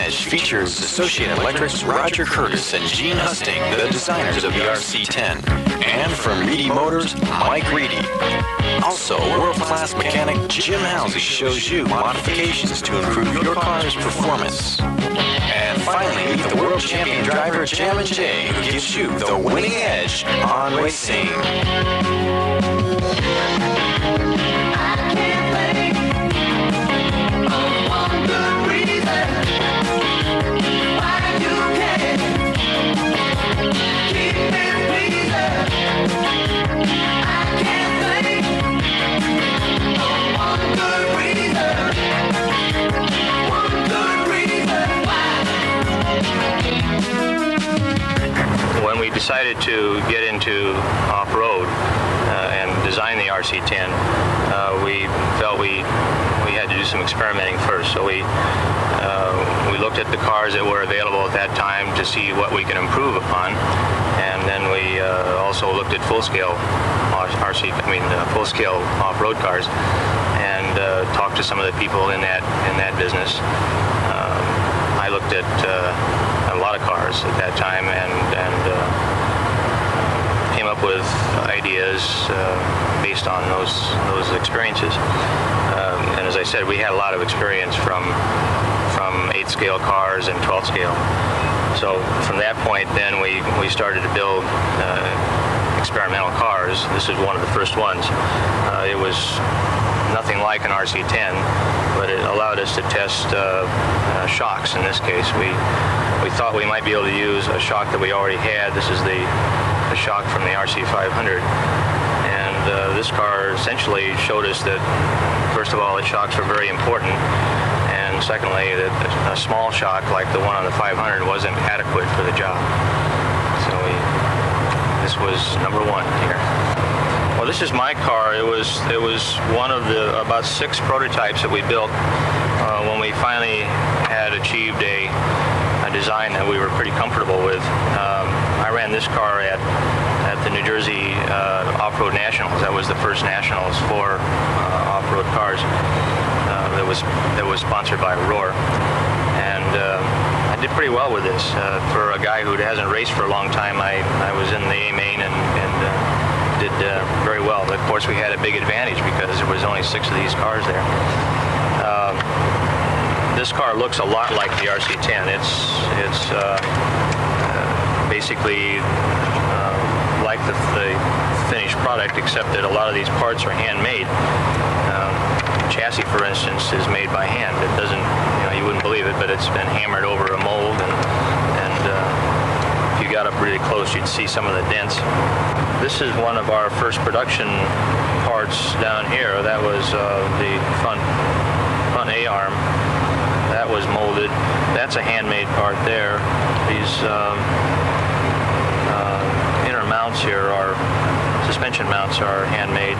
Edge features Associated Electric's Roger Curtis and Gene Husting, the designers of the RC10. And from Reedy Motors, Mike Reedy. Also, world-class mechanic Jim Halsey shows you modifications to improve your car's performance. And finally, meet the world champion driver Jammin, who gives you the winning edge on racing. When we decided to get into off-road and design the RC10, we felt we had to do some experimenting first. So we looked at the cars that were available at that time to see what we could improve upon, and then we also looked at full-scale full-scale off-road cars, and talked to some of the people in that business. I looked at a lot of cars at that time and came up with ideas based on those experiences. And as I said, we had a lot of experience from 8th scale cars and 12th scale. So from that point, then we started to build experimental cars. This is one of the first ones. It was nothing like an RC10, but it allowed us to test shocks. In this case, we thought we might be able to use a shock that we already had. This is the shock from the RC500, and this car essentially showed us that, first of all, the shocks were very important, and secondly, that a small shock like the one on the 500 wasn't adequate for the job. So this was number one here. Well, this is my car. It was one of the about 6 prototypes that we built when we finally had achieved a design that we were pretty comfortable with. I ran this car at the New Jersey Off-Road Nationals. That was the first nationals for off-road cars. That was sponsored by Roar, and I did pretty well with this. For a guy who hasn't raced for a long time, I was in the A main and did very well. But of course, we had a big advantage because there was only 6 of these cars there. This car looks a lot like the RC10. It's basically like the finished product, except that a lot of these parts are handmade. Chassis, for instance, is made by hand. It doesn't, you wouldn't believe it, but it's been hammered over a mold, and if you got up really close, you'd see some of the dents. This is one of our first production parts down here. That was the front A-arm. That was molded. That's a handmade part there. These inner mounts here suspension mounts are handmade.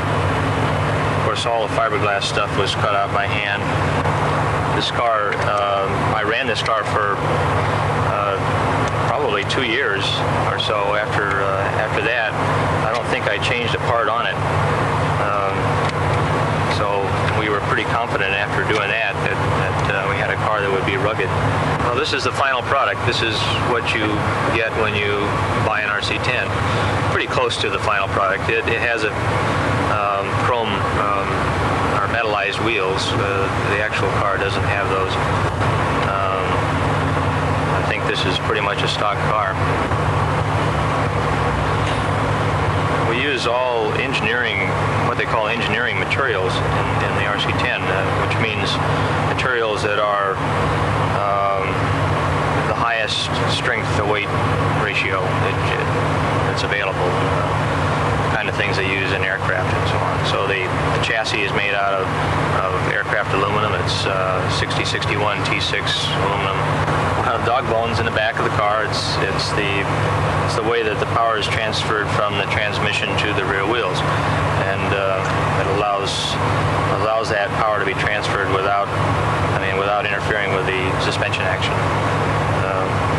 Of course, all the fiberglass stuff was cut out by hand. This car, I ran this car for probably 2 years or so. After that, I don't think I changed a part on it. So we were pretty confident after doing that we had a car that would be rugged. Well, this is the final product. This is what you get when you buy an RC10. Pretty close to the final product. It has a chrome or metallized wheels. The actual car doesn't have those. I think this is pretty much a stock car. We use all engineering, what they call engineering materials in the RC10, which means materials that are the highest strength to weight ratio that's available. Kind of things they use in aircraft and so on. So the chassis is made out of aircraft aluminum. It's 6061 T6 aluminum. Dog bones in the back of the car. It's the way that the power is transferred from the transmission to the rear wheels, and it allows that power to be transferred without interfering with the suspension action.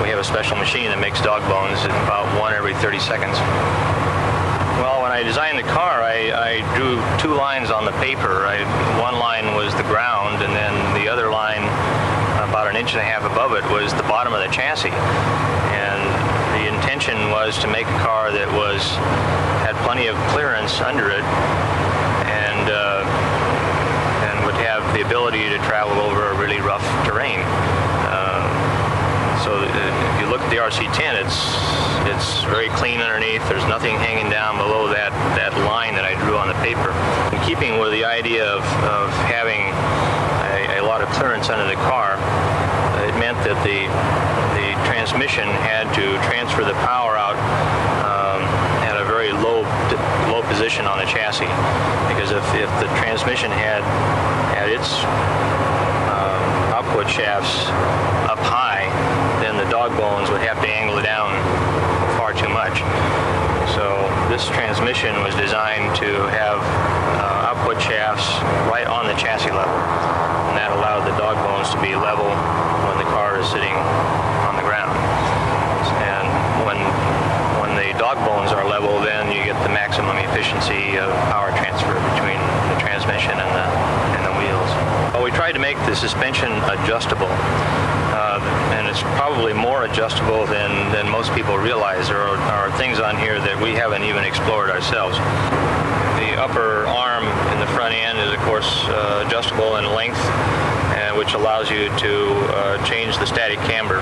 We have a special machine that makes dog bones in about 1 every 30 seconds. Well, when I designed the car, I drew 2 lines on the paper. One line was the ground, and then the other line, about 1 inch and a half above it was the bottom of the chassis. And the intention was to make a car that had plenty of clearance under it and would have the ability to travel over a really rough terrain. So if you look at the RC10, it's very clean underneath. There's nothing hanging down below that line that I drew on the paper. In keeping with the idea of having a lot of clearance under the car, it meant that the transmission had to transfer the power out at a very low position on the chassis, because if the transmission had its output shafts up high, then the dog bones would have to angle it down far too much. So this transmission was designed to have output shafts right on the chassis level, and that allowed the dog bones to be level when the car is sitting on the ground. And when the dog bones are level, then you get the maximum efficiency of power transfer between the transmission and the wheels. Well, we tried to make the suspension adjustable, and it's probably more adjustable than most people realize. There are things on here that we haven't even explored ourselves. The upper arm in the front end is, of course, adjustable in length, which allows you to change the static camber.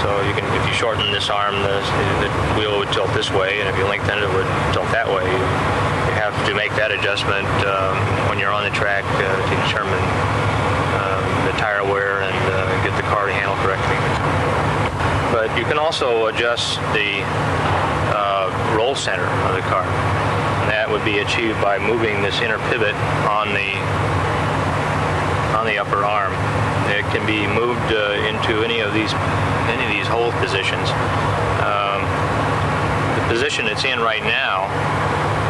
So if you shorten this arm, the wheel would tilt this way, and if you lengthen it, it would tilt that way. You have to make that adjustment when you're on the track to determine the tire wear and get the car to handle correctly. But you can also adjust the roll center of the car. And that would be achieved by moving this inner pivot on the upper arm. It can be moved into any of these hold positions. The position it's in right now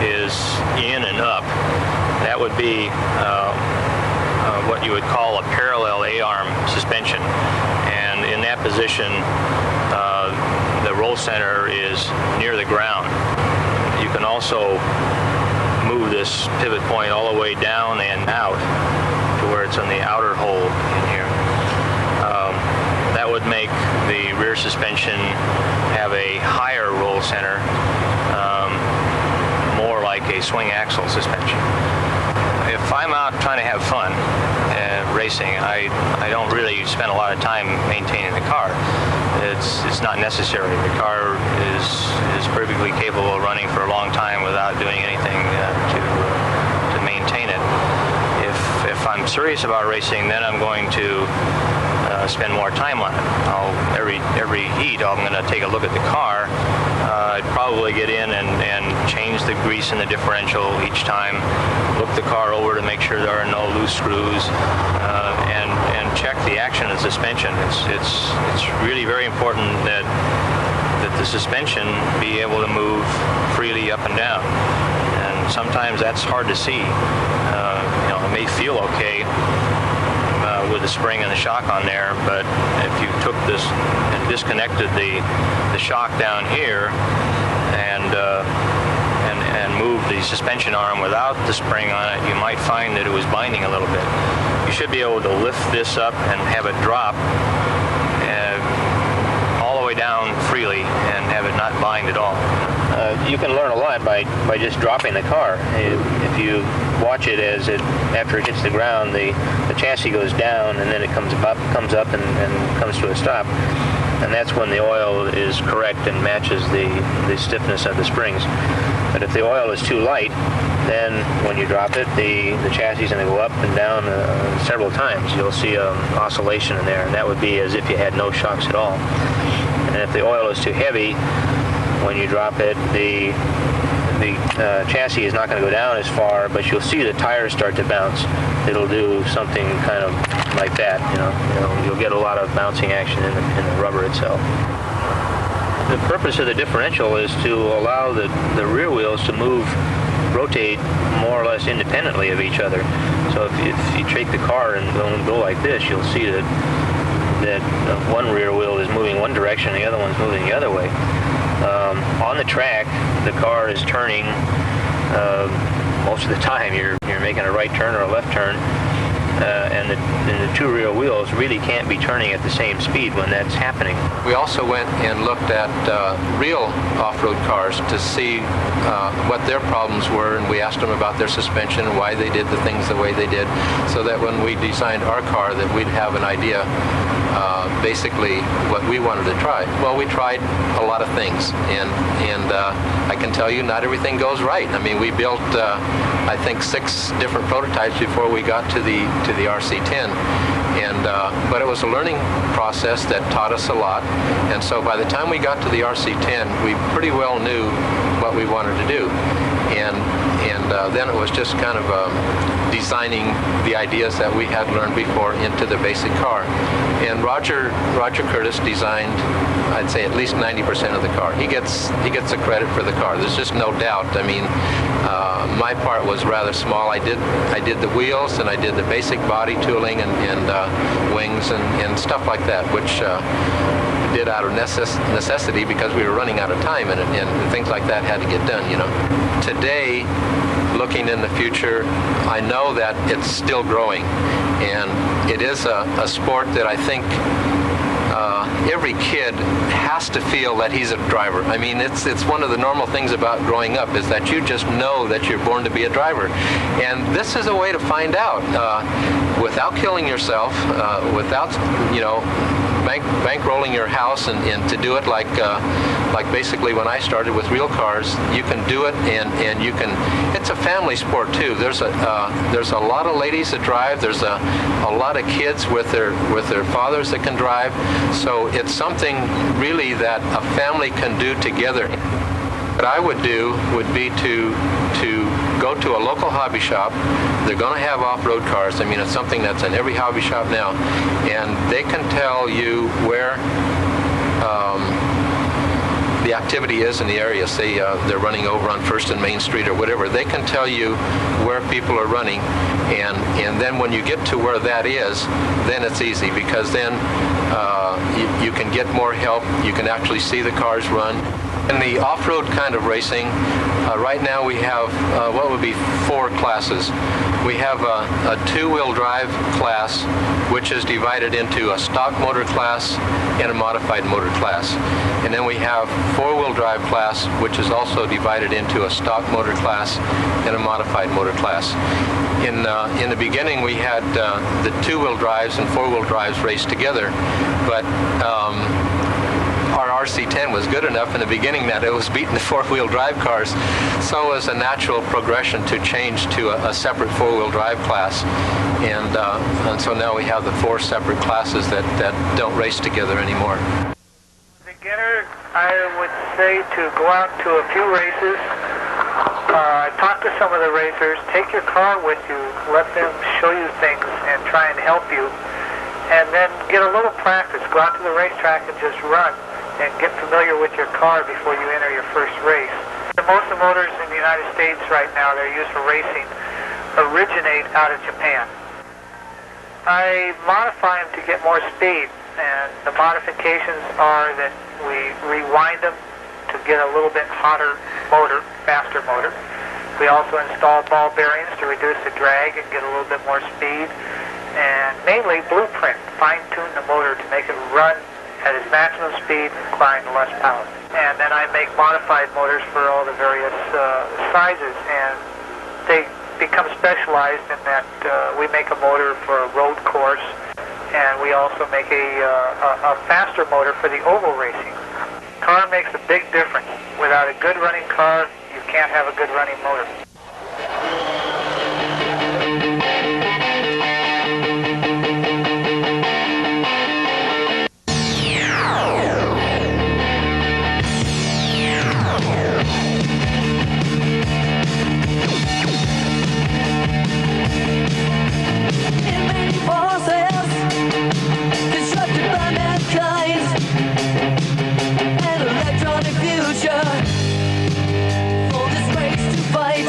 is in and up. That would be what you would call a parallel A-arm suspension. And in that position, the roll center is near the ground. You can also move this pivot point all the way down and out to where it's on the outer hole in here. That would make the rear suspension have a higher roll center, more like a swing axle suspension. If I'm out trying to have fun racing, I don't really spend a lot of time maintaining the car. It's not necessary. The car is perfectly capable of running for a long time without doing anything to maintain it. If I'm serious about racing, then I'm going to spend more time on it. Every heat, I'm going to take a look at the car. I'd probably get in and change the grease in the differential each time, look the car over to make sure there are no loose screws, and check the action of the suspension. It's really very important that the suspension be able to move freely up and down. And sometimes that's hard to see. It may feel okay with the spring and the shock on there, but if you took this and disconnected the shock down here and moved the suspension arm without the spring on it, you might find that it was binding a little bit. You should be able to lift this up and have it drop all the way down freely and have it not bind at all. You can learn a lot by just dropping the car. If you watch it after it hits the ground, the chassis goes down and then it comes up and comes to a stop. And that's when the oil is correct and matches the stiffness of the springs. But if the oil is too light, then when you drop it, the chassis is going to go up and down several times. You'll see an oscillation in there, and that would be as if you had no shocks at all. And if the oil is too heavy, when you drop it, the chassis is not going to go down as far, but you'll see the tires start to bounce. It'll do something kind of like that. You'll get a lot of bouncing action in the rubber itself. The purpose of the differential is to allow the rear wheels to rotate more or less independently of each other. So if you take the car and go like this, you'll see that one rear wheel is moving one direction, the other one's moving the other way. On the track, the car is turning most of the time. You're making a right turn or a left turn, and the two rear wheels really can't be turning at the same speed when that's happening. We also went and looked at real off-road cars to see what their problems were, and we asked them about their suspension and why they did the things the way they did, so that when we designed our car that we'd have an idea basically what we wanted to try. Well, we tried a lot of things, and I can tell you not everything goes right. I mean, we built I think 6 different prototypes before we got to the RC10, but it was a learning process that taught us a lot. And so by the time we got to the RC10, we pretty well knew what we wanted to do, and then it was just kind of designing the ideas that we had learned before into the basic car. And Roger Curtis designed, I'd say, at least 90% of the car. He gets the credit for the car. There's just no doubt. I mean, my part was rather small. I did the wheels, and I did the basic body tooling and wings and stuff like that, which did out of necessity because we were running out of time, and things like that had to get done, you know. Today, looking in the future, I know that it's still growing, and it is a sport that I think every kid has to feel that he's a driver. I mean, it's one of the normal things about growing up is that you just know that you're born to be a driver. And this is a way to find out without killing yourself, without, you know, bankrolling your house, and to do it like basically when I started with real cars. You can do it, and you can. It's a family sport too. There's a lot of ladies that drive. There's a lot of kids with their fathers that can drive. So it's something really that a family can do together. What I would do would be to go to a local hobby shop. They're going to have off-road cars. I mean, it's something that's in every hobby shop now, and they can tell you where the activity is in the area. Say they're running over on 1st and Main Street or whatever. They can tell you where people are running, and then when you get to where that is, then it's easy, because then you can get more help. You can actually see the cars run. In the off-road kind of racing, right now we have what would be 4 classes. We have a 2-wheel drive class, which is divided into a stock motor class and a modified motor class. And then we have 4-wheel drive class, which is also divided into a stock motor class and a modified motor class. In the beginning, we had the 2-wheel drives and 4-wheel drives raced together, but our RC10 was good enough in the beginning that it was beating the 4-wheel drive cars, so it was a natural progression to change to a separate 4-wheel drive class, and so now we have the 4 separate classes that don't race together anymore. Beginner, I would say to go out to a few races, talk to some of the racers, take your car with you, let them show you things and try and help you, and then get a little practice. Go out to the racetrack and just run and get familiar with your car before you enter your first race. Most of the motors in the United States right now that are used for racing originate out of Japan. I modify them to get more speed, and the modifications are that we rewind them to get a little bit hotter motor, faster motor. We also install ball bearings to reduce the drag and get a little bit more speed, and mainly blueprint, fine-tune the motor to make it run at its maximum speed, requiring less power. And then I make modified motors for all the various sizes, and they become specialized in that we make a motor for a road course, and we also make a faster motor for the oval racing. Car makes a big difference. Without a good running car, you can't have a good running motor. An electronic future for this race to fight.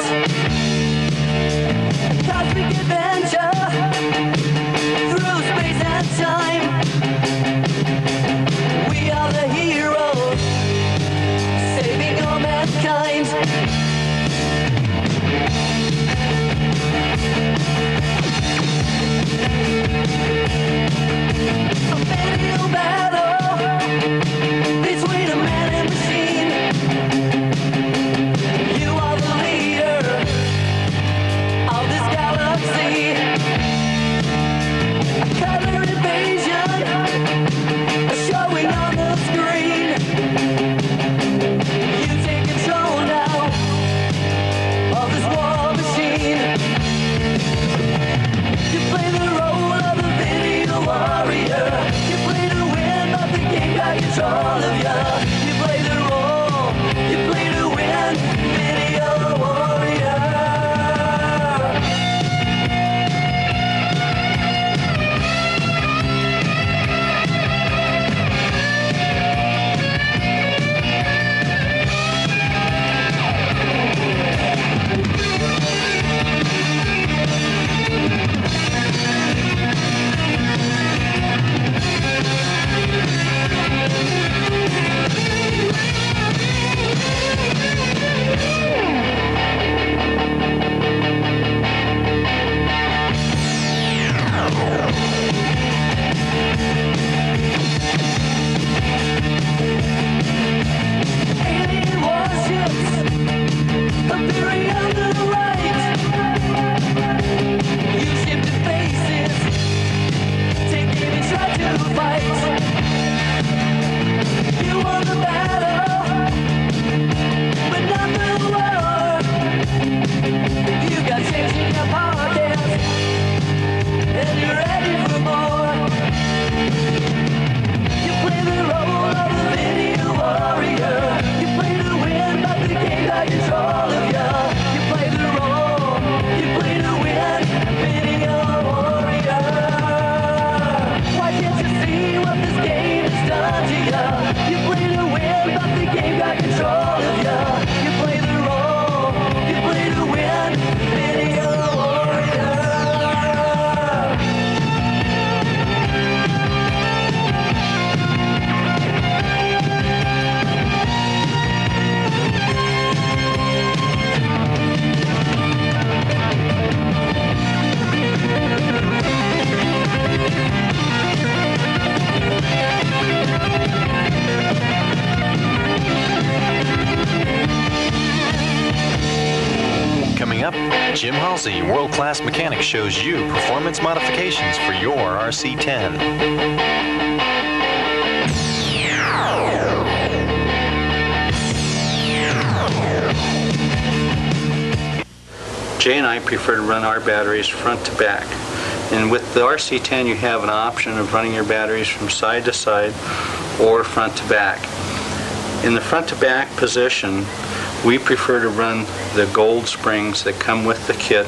Jim Halsey, world-class mechanic, shows you performance modifications for your RC10. Jay and I prefer to run our batteries front to back. And with the RC10, you have an option of running your batteries from side to side or front to back. In the front to back position, we prefer to run the gold springs that come with the kit.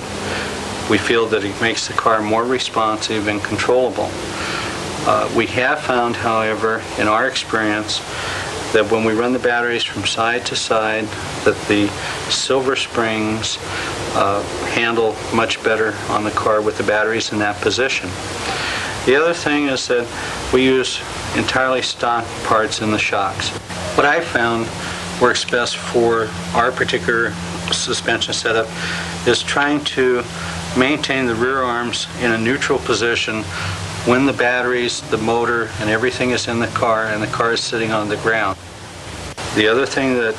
We feel that it makes the car more responsive and controllable. We have found, however, in our experience, that when we run the batteries from side to side, that the silver springs handle much better on the car with the batteries in that position. The other thing is that we use entirely stock parts in the shocks. What I found works best for our particular suspension setup is trying to maintain the rear arms in a neutral position when the batteries, the motor, and everything is in the car and the car is sitting on the ground. The other thing that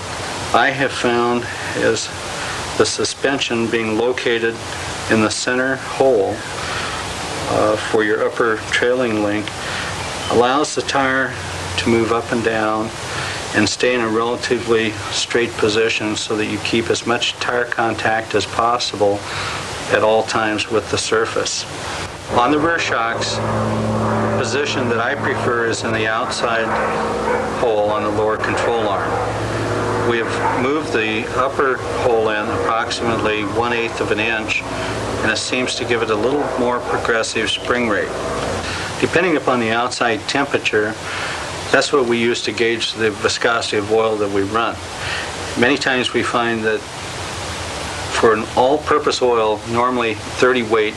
I have found is the suspension being located in the center hole for your upper trailing link allows the tire to move up and down and stay in a relatively straight position so that you keep as much tire contact as possible at all times with the surface. On the rear shocks, the position that I prefer is in the outside hole on the lower control arm. We have moved the upper hole in approximately 1/8 of an inch, and it seems to give it a little more progressive spring rate. Depending upon the outside temperature, that's what we use to gauge the viscosity of oil that we run. Many times we find that for an all-purpose oil, normally 30 weight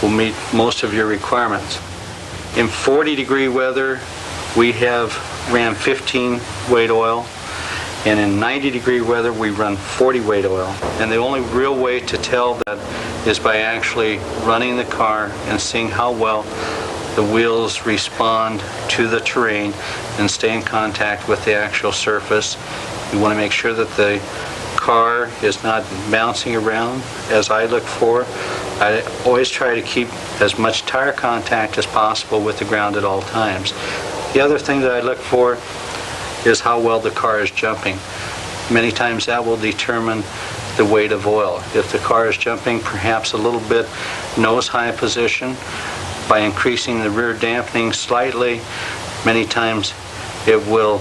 will meet most of your requirements. In 40-degree weather, we have ran 15 weight oil, and in 90-degree weather, we run 40 weight oil. And the only real way to tell that is by actually running the car and seeing how well the wheels respond to the terrain and stay in contact with the actual surface. You want to make sure that the car is not bouncing around, as I look for. I always try to keep as much tire contact as possible with the ground at all times. The other thing that I look for is how well the car is jumping. Many times that will determine the weight of oil. If the car is jumping perhaps a little bit nose-high position, by increasing the rear dampening slightly, many times it will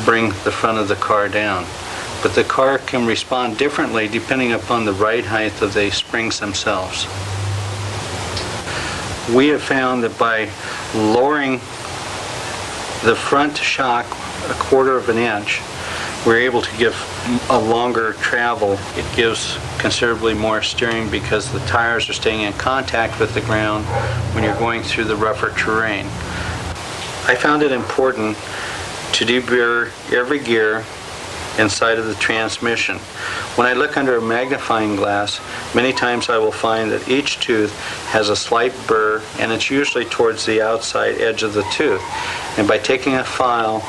bring the front of the car down. But the car can respond differently depending upon the ride height of the springs themselves. We have found that by lowering the front shock 1/4 of an inch, we're able to give a longer travel. It gives considerably more steering because the tires are staying in contact with the ground when you're going through the rougher terrain. I found it important to deburr every gear inside of the transmission. When I look under a magnifying glass, many times I will find that each tooth has a slight burr, and it's usually towards the outside edge of the tooth. And by taking a file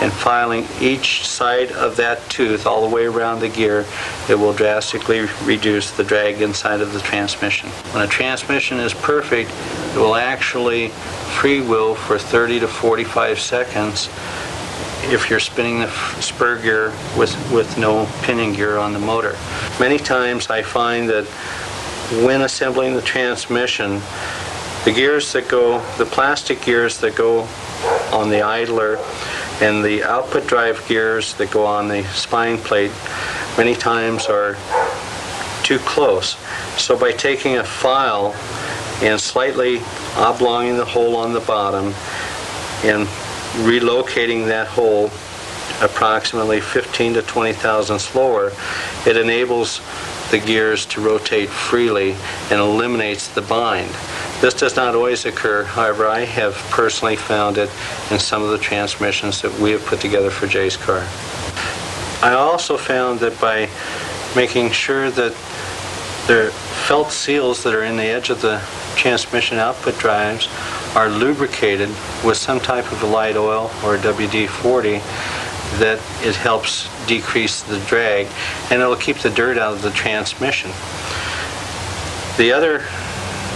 and filing each side of that tooth all the way around the gear, it will drastically reduce the drag inside of the transmission. When a transmission is perfect, it will actually freewheel for 30 to 45 seconds if you're spinning the spur gear with no pinion gear on the motor. Many times I find that when assembling the transmission, the plastic gears that go on the idler and the output drive gears that go on the spine plate many times are too close. So by taking a file and slightly oblonging the hole on the bottom and relocating that hole approximately 15 to 20 thousandths lower, it enables the gears to rotate freely and eliminates the bind. This does not always occur, however, I have personally found it in some of the transmissions that we have put together for Jay's car. I also found that by making sure that the felt seals that are in the edge of the transmission output drives are lubricated with some type of a light oil or WD-40, that it helps decrease the drag and it'll keep the dirt out of the transmission. The other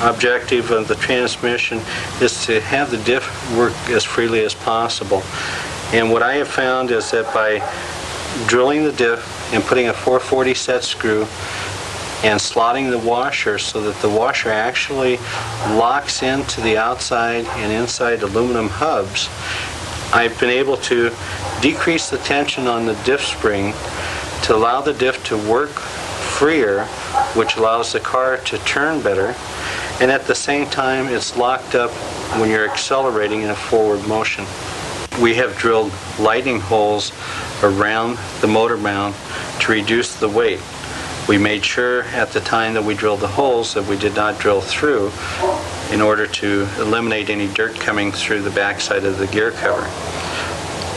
objective of the transmission is to have the diff work as freely as possible. And what I have found is that by drilling the diff and putting a 440 set screw and slotting the washer so that the washer actually locks into the outside and inside aluminum hubs, I've been able to decrease the tension on the diff spring to allow the diff to work freer, which allows the car to turn better, and at the same time it's locked up when you're accelerating in a forward motion. We have drilled lightning holes around the motor mount to reduce the weight. We made sure at the time that we drilled the holes that we did not drill through in order to eliminate any dirt coming through the backside of the gear cover.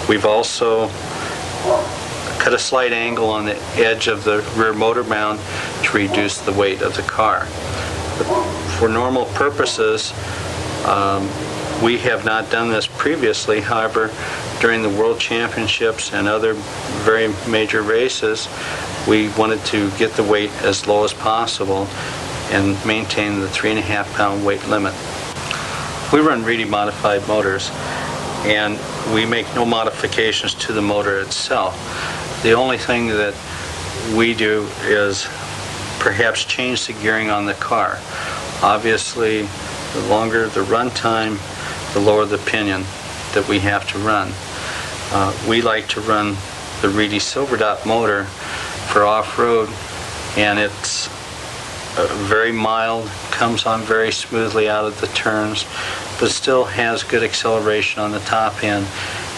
We've also cut a slight angle on the edge of the rear motor mount to reduce the weight of the car. For normal purposes, we have not done this previously. However, during the World Championships and other very major races, we wanted to get the weight as low as possible and maintain the 3.5 pound weight limit. We run Reedy modified motors, and we make no modifications to the motor itself. The only thing that we do is perhaps change the gearing on the car. Obviously, the longer the run time, the lower the pinion that we have to run. We like to run the Reedy Silver Dot motor for off-road, and it's very mild, comes on very smoothly out of the turns, but still has good acceleration on the top end.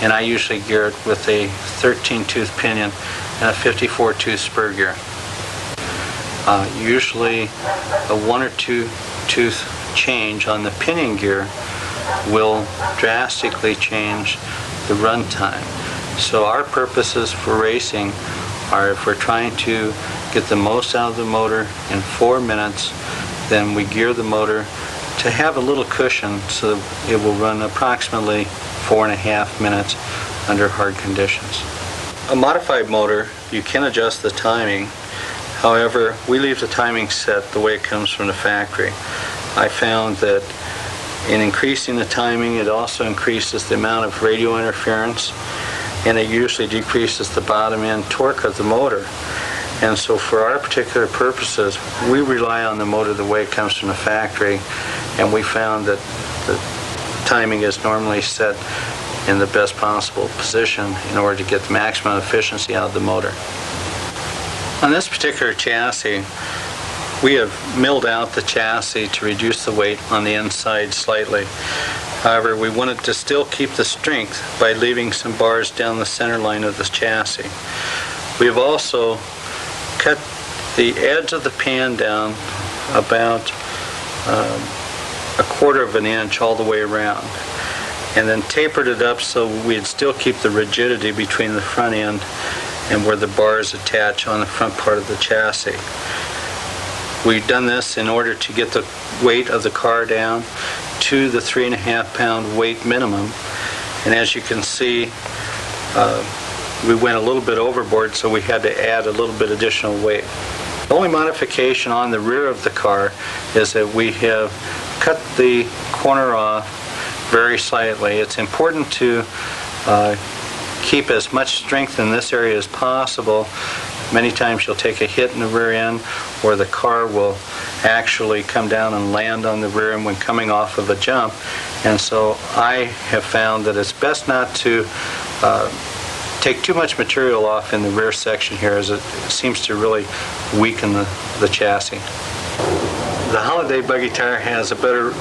And I usually gear it with a 13-tooth pinion and a 54-tooth spur gear. Usually a 1 or 2 tooth change on the pinion gear will drastically change the run time. So our purposes for racing are, if we're trying to get the most out of the motor in 4 minutes, then we gear the motor to have a little cushion so it will run approximately 4.5 minutes under hard conditions. A modified motor, you can adjust the timing. However, we leave the timing set the way it comes from the factory. I found that in increasing the timing, it also increases the amount of radio interference, and it usually decreases the bottom end torque of the motor. And so for our particular purposes, we rely on the motor the way it comes from the factory, and we found that the timing is normally set in the best possible position in order to get the maximum efficiency out of the motor. On this particular chassis, we have milled out the chassis to reduce the weight on the inside slightly. However, we wanted to still keep the strength by leaving some bars down the center line of the chassis. We have also cut the edge of the pan down about 1/4 of an inch all the way around, and then tapered it up so we'd still keep the rigidity between the front end and where the bars attach on the front part of the chassis. We've done this in order to get the weight of the car down to the 3.5 pound weight minimum, and as you can see, we went a little bit overboard, so we had to add a little bit additional weight. The only modification on the rear of the car is that we have cut the corner off very slightly. It's important to keep as much strength in this area as possible. Many times you'll take a hit in the rear end, or the car will actually come down and land on the rear end when coming off of a jump. And so I have found that it's best not to take too much material off in the rear section here, as it seems to really weaken the chassis. The Holiday Buggy tire has a better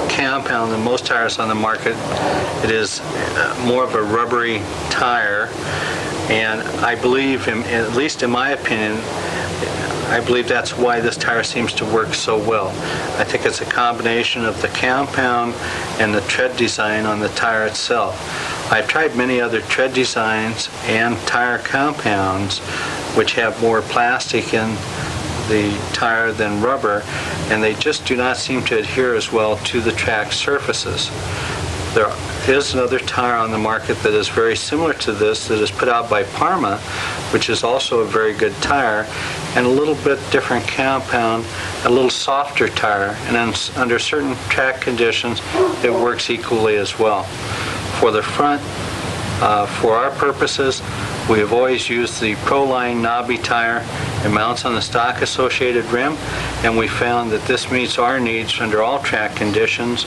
compound than most tires on the market. It is more of a rubbery tire, and I believe, at least in my opinion, I believe that's why this tire seems to work so well. I think it's a combination of the compound and the tread design on the tire itself. I've tried many other tread designs and tire compounds which have more plastic in the tire than rubber, and they just do not seem to adhere as well to the track surfaces. There is another tire on the market that is very similar to this that is put out by Parma, which is also a very good tire, and a little bit different compound, a little softer tire, and under certain track conditions it works equally as well. For the front, for our purposes, we have always used the Proline knobby tire. It mounts on the stock associated rim, and we found that this meets our needs under all track conditions.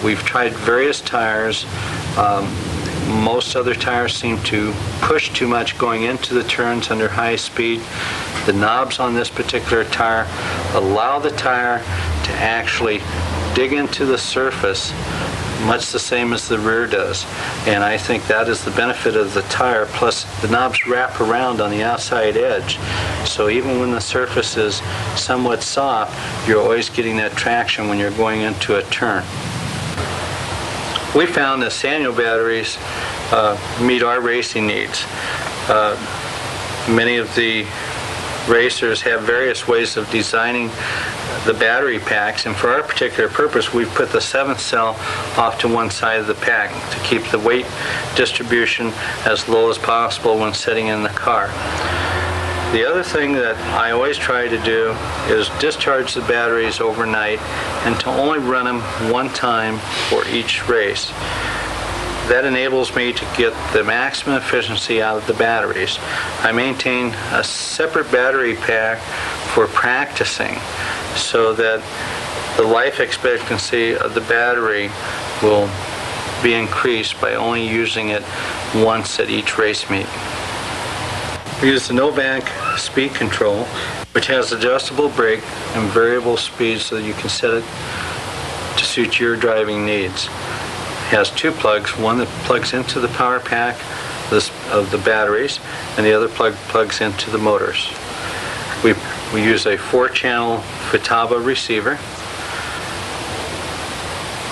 We've tried various tires. Most other tires seem to push too much going into the turns under high speed. The knobs on this particular tire allow the tire to actually dig into the surface much the same as the rear does, and I think that is the benefit of the tire. Plus the knobs wrap around on the outside edge, so even when the surface is somewhat soft, you're always getting that traction when you're going into a turn. We found that Sanyo batteries meet our racing needs. Many of the racers have various ways of designing the battery packs, and for our particular purpose we've put the 7th cell off to one side of the pack to keep the weight distribution as low as possible when sitting in the car. The other thing that I always try to do is discharge the batteries overnight and to only run them one time for each race. That enables me to get the maximum efficiency out of the batteries. I maintain a separate battery pack for practicing so that the life expectancy of the battery will be increased by only using it once at each race meet. We use the Novank speed control, which has adjustable brake and variable speed so that you can set it to suit your driving needs. It has two plugs, one that plugs into the power pack of the batteries, and the other plug plugs into the motors. We use a 4-channel Futaba receiver.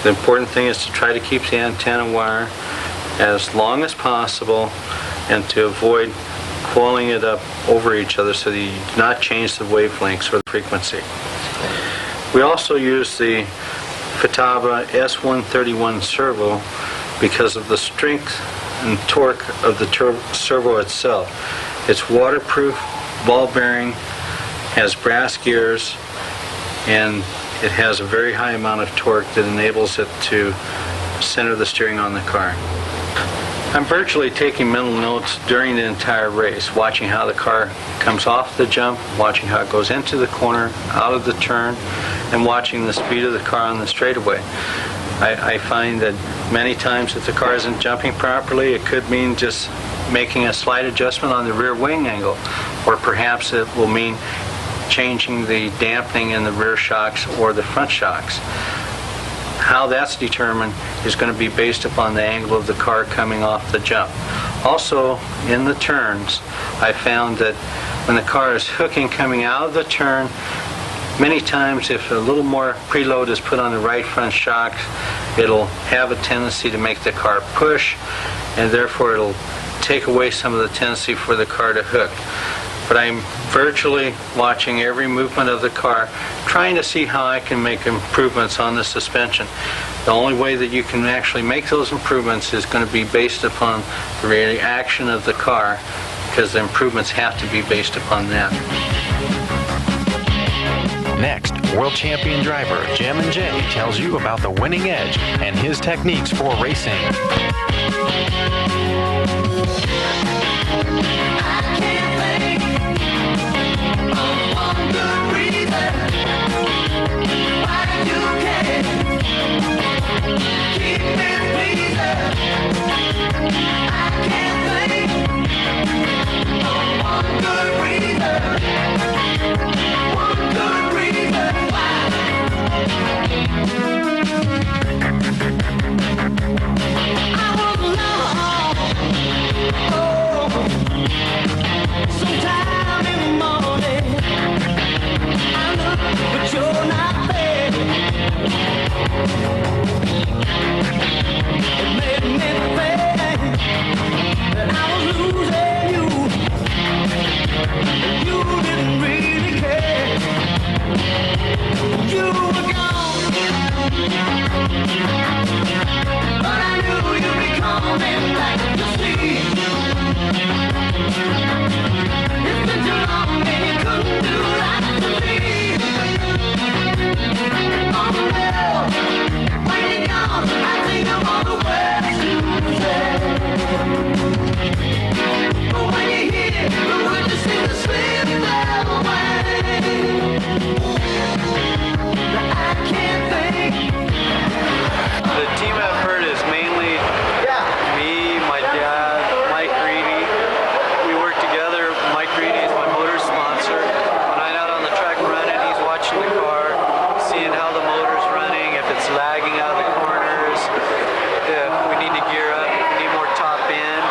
The important thing is to try to keep the antenna wire as long as possible and to avoid coiling it up over each other so that you do not change the wavelengths or the frequency. We also use the Futaba S131 servo because of the strength and torque of the servo itself. It's waterproof, ball bearing, has brass gears, and it has a very high amount of torque that enables it to center the steering on the car. I'm virtually taking mental notes during the entire race, watching how the car comes off the jump, watching how it goes into the corner, out of the turn, and watching the speed of the car on the straightaway. I find that many times if the car isn't jumping properly, it could mean just making a slight adjustment on the rear wing angle, or perhaps it will mean changing the dampening in the rear shocks or the front shocks. How that's determined is going to be based upon the angle of the car coming off the jump. Also, in the turns, I found that when the car is hooking coming out of the turn, many times if a little more preload is put on the right front shock, it'll have a tendency to make the car push, and therefore it'll take away some of the tendency for the car to hook. But I'm virtually watching every movement of the car, trying to see how I can make improvements on the suspension. The only way that you can actually make those improvements is going to be based upon the reaction of the car, because the improvements have to be based upon that. Next, world champion driver Jammin tells you about the winning edge and his techniques for racing. Sometime in the morning, I look, but you're not there. The team effort is mainly me, my dad, Mike Reedy. We work together. Mike Reedy is my motor sponsor. When I'm out on the track running, he's watching the car, seeing how the motor's running, if it's lagging out of the corners, if we need to gear up, if we need more top end,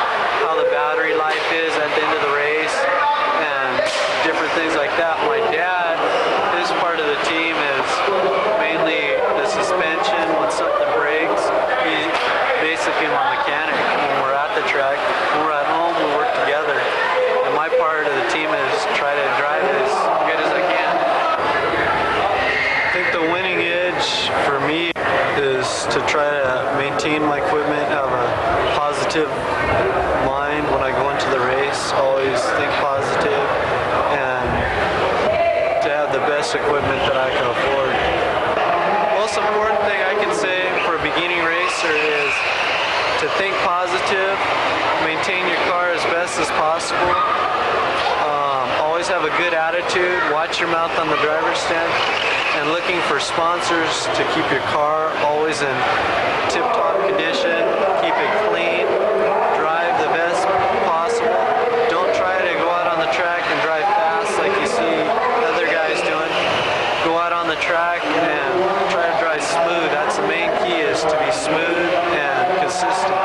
how the battery life is at the end of the race, and different things like that. My dad, his part of the team is mainly the suspension. When something breaks, he's basically my mechanic. When we're at the track, when we're at home, we work together. And my part of the team is try to drive it as good as I can. I think the winning edge for me is to try to maintain my equipment, have a positive mind when I go into the race, always think positive, and to have the best equipment that I can afford. Most important thing I can say for a beginning racer is to think positive, maintain your car as best as possible, always have a good attitude, watch your mouth on the driver's stand, and looking for sponsors to keep your car always in tip-top condition, keep it clean, drive the best possible. Don't try to go out on the track and drive fast like you see other guys doing. Go out on the track and try to drive smooth. That's the main key, is to be smooth and consistent.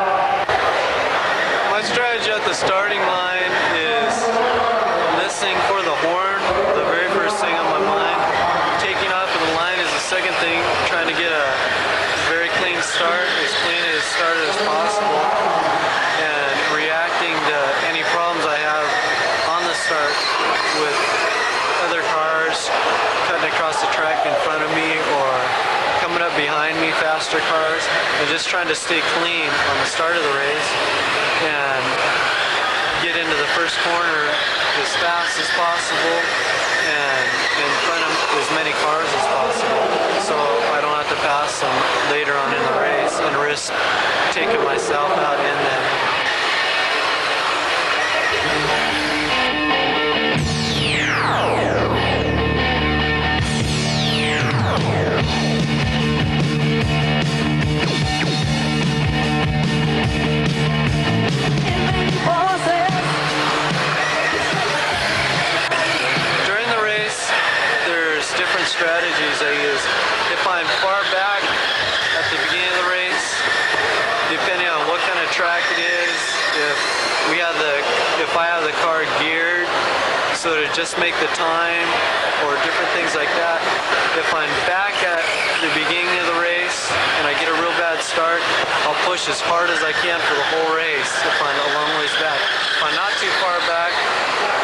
My strategy at the starting line is listening for the horn, the very first thing on my mind. Taking off of the line is the second thing, trying to get a very clean start, as clean as started as possible, and reacting to any problems I have on the start with other cars cutting across the track in front of me or coming up behind me, faster cars, and just trying to stay clean on the start of the race and get into the first corner as fast as possible and in front of as many cars as possible, so I don't have to pass them later on in the race and risk taking myself out in them. During the race, there's different strategies I use. If I'm far back at the beginning of the race, depending on what kind of track it is, if I have the car geared so to just make the time or different things like that. If I'm back at the beginning of the race and I get a real bad start, I'll push as hard as I can for the whole race if I'm a long ways back. If I'm not too far back,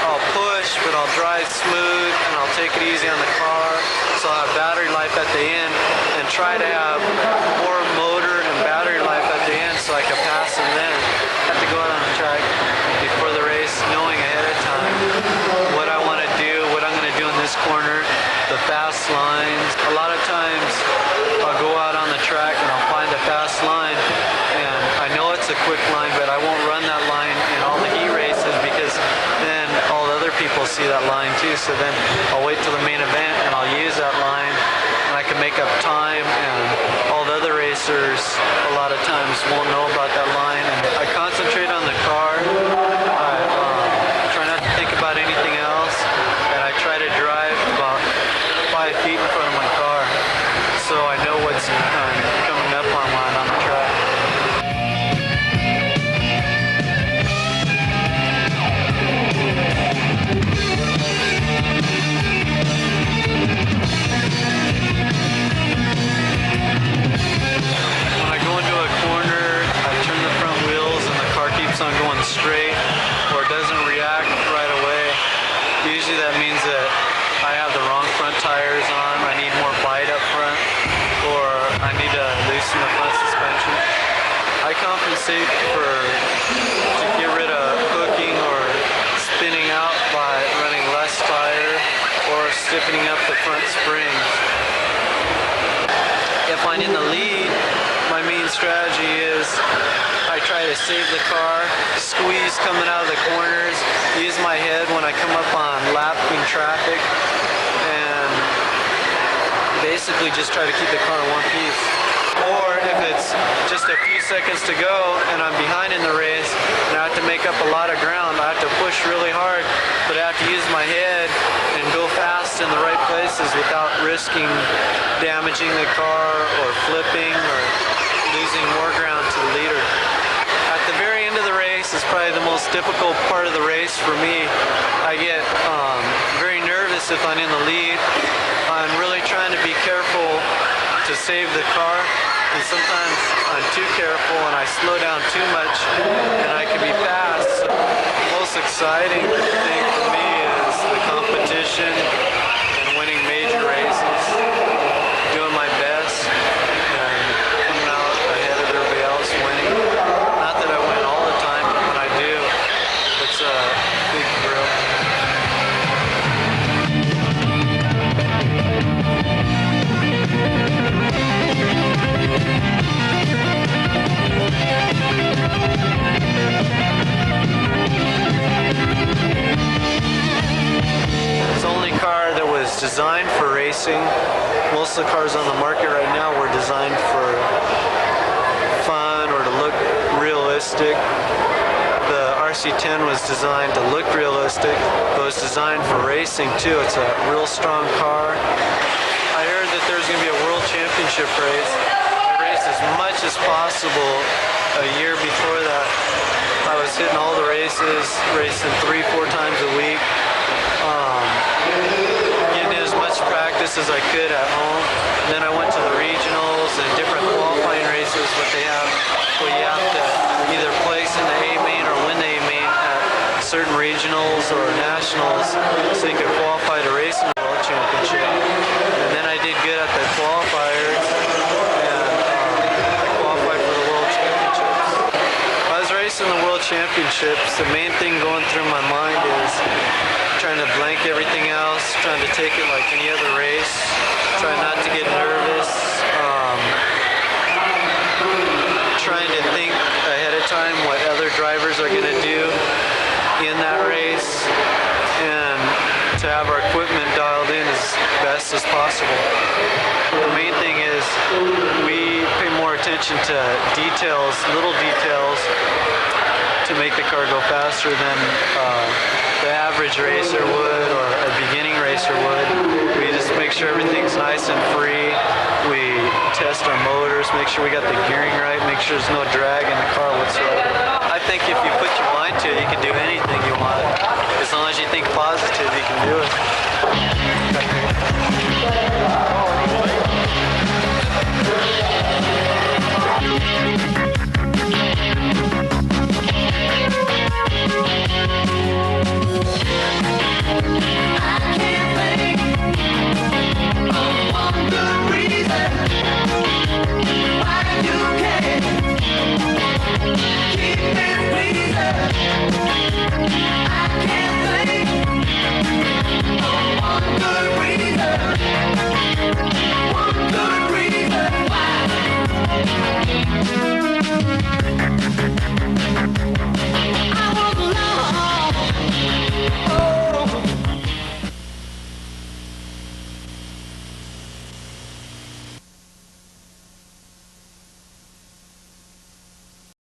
I'll push, but I'll drive smooth and I'll take it easy on the car, so I'll have battery life at the end, and try to have more motor and battery life at the end so I can pass them then. I have to go out on the track before the race knowing ahead of time what I want to do, what I'm going to do in this corner, the fast lines. A lot of times I'll go out on the track and I'll find a fast line, and I know it's a quick line, but I won't run that line in all the heat races because then all the other people see that line too. So then I'll wait till the main event and I'll use that line, and I can make up time, and all the other racers a lot of times won't know about that line. And I concentrate on the car. I try not to think about anything else, and I try to drive about 5 feet in front of my car so I know what's coming up on mine on the track. safe to get rid of hooking or spinning out by running less tire or stiffening up the front springs. If I'm in the lead, my main strategy is I try to save the car, squeeze coming out of the corners, use my head when I come up on lapping traffic, and basically just try to keep the car in one piece. Or if it's just a few seconds to go and I'm behind in the race and I have to make up a lot of ground, I have to push really hard, but I have to use my head and go fast in the right places without risking damaging the car or flipping or losing more ground to the leader. At the very end of the race is probably the most difficult part of the race for me. I get very nervous if I'm in the lead. I'm really trying to be careful to save the car, and sometimes I'm too careful and I slow down too much and I can be fast. So the most exciting thing for me is the competition and winning major races, doing my best and coming out ahead of everybody else, winning. Not that I win all the time, but when I do, it's a big thrill. It's the only car that was designed for racing. Most of the cars on the market right now were designed for fun or to look realistic. The RC10 was designed to look realistic, but it was designed for racing too. It's a real strong car. I heard that there's going to be a world championship race. I raced as much as possible a year before that. I was hitting all the races, racing 3-4 times a week. Getting as much practice as I could at home. And then I went to the regionals and different qualifying races, but they have where you have to either place in the A main or win the A main at certain regionals or nationals so you could qualify to race in the World Championship. And then I did good at the qualifiers and I qualified for the World Championships. If I was racing the World Championships, the main thing going through my mind is trying to blank everything else, trying to take it like any other race, trying not to get nervous, trying to think ahead of time what other drivers are going to do in that race, and to have our equipment dialed in as best as possible. The main thing is we pay more attention to details, little details, to make the car go faster than the average racer would or a beginning racer would. We just make sure everything's nice and free. We test our motors, make sure we got the gearing right, make sure there's no drag in the car whatsoever. I think if you put your mind to it, you can do anything you want. As long as you think positive, you can do it.